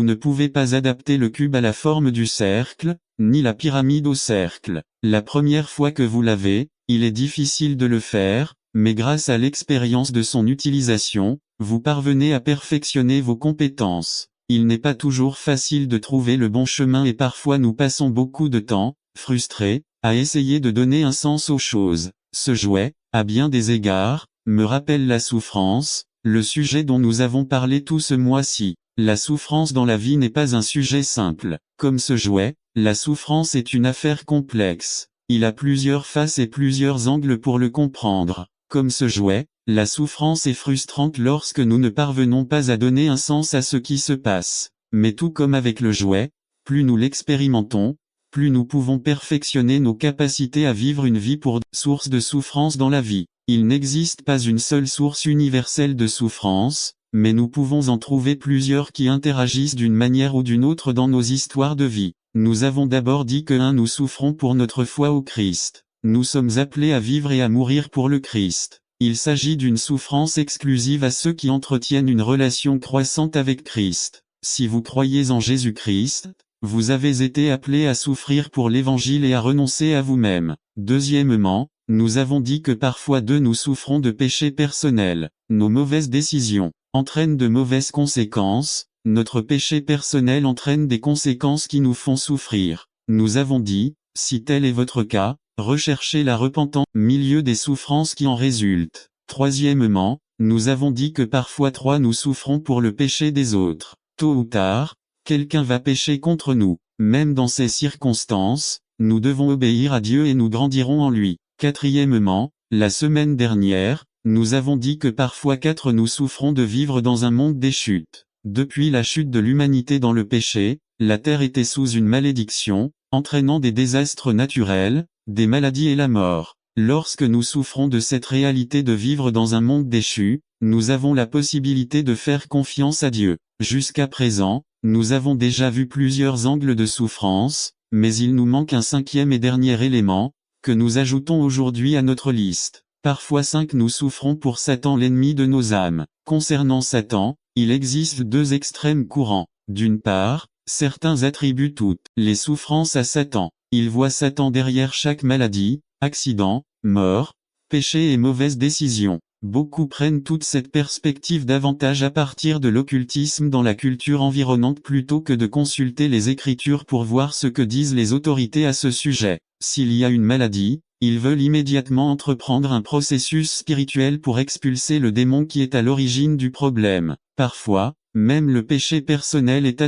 ne pouvez pas adapter le cube à la forme du cercle, ni la pyramide au cercle. La première fois que vous l'avez, il est difficile de le faire, mais grâce à l'expérience de son utilisation, vous parvenez à perfectionner vos compétences. Il n'est pas toujours facile de trouver le bon chemin et parfois nous passons beaucoup de temps, frustrés, à essayer de donner un sens aux choses. Ce jouet, à bien des égards, me rappelle la souffrance, le sujet dont nous avons parlé tout ce mois-ci. La souffrance dans la vie n'est pas un sujet simple. Comme ce jouet, la souffrance est une affaire complexe. Il a plusieurs faces et plusieurs angles pour le comprendre. Comme ce jouet, la souffrance est frustrante lorsque nous ne parvenons pas à donner un sens à ce qui se passe. Mais tout comme avec le jouet, plus nous l'expérimentons, plus nous pouvons perfectionner nos capacités à vivre une vie pour source de souffrance dans la vie. Il n'existe pas une seule source universelle de souffrance, mais nous pouvons en trouver plusieurs qui interagissent d'une manière ou d'une autre dans nos histoires de vie. Nous avons d'abord dit que nous souffrons pour notre foi au Christ. Nous sommes appelés à vivre et à mourir pour le Christ. Il s'agit d'une souffrance exclusive à ceux qui entretiennent une relation croissante avec Christ. Si vous croyez en Jésus-Christ, vous avez été appelés à souffrir pour l'Évangile et à renoncer à vous-même. Deuxièmement, nous avons dit que parfois nous souffrons de péchés personnels. Nos mauvaises décisions entraînent de mauvaises conséquences, notre péché personnel entraîne des conséquences qui nous font souffrir. Nous avons dit, si tel est votre cas, recherchez la repentance, milieu des souffrances qui en résultent. Troisièmement, nous avons dit que parfois nous souffrons pour le péché des autres. Tôt ou tard, quelqu'un va pécher contre nous. Même dans ces circonstances, nous devons obéir à Dieu et nous grandirons en lui. Quatrièmement, la semaine dernière, nous avons dit que parfois nous souffrons de vivre dans un monde des chutes. Depuis la chute de l'humanité dans le péché, la terre était sous une malédiction, entraînant des désastres naturels, des maladies et la mort. Lorsque nous souffrons de cette réalité de vivre dans un monde déchu, nous avons la possibilité de faire confiance à Dieu. Jusqu'à présent, nous avons déjà vu plusieurs angles de souffrance, mais il nous manque un cinquième et dernier élément, que nous ajoutons aujourd'hui à notre liste. Parfois nous souffrons pour Satan, l'ennemi de nos âmes. Concernant Satan, il existe deux extrêmes courants. D'une part, certains attribuent toutes les souffrances à Satan. Ils voient Satan derrière chaque maladie, accident, mort, péché et mauvaise décision. Beaucoup prennent toute cette perspective davantage à partir de l'occultisme dans la culture environnante plutôt que de consulter les Écritures pour voir ce que disent les autorités à ce sujet. S'il y a une maladie, ils veulent immédiatement entreprendre un processus spirituel pour expulser le démon qui est à l'origine du problème. Parfois, même le péché personnel est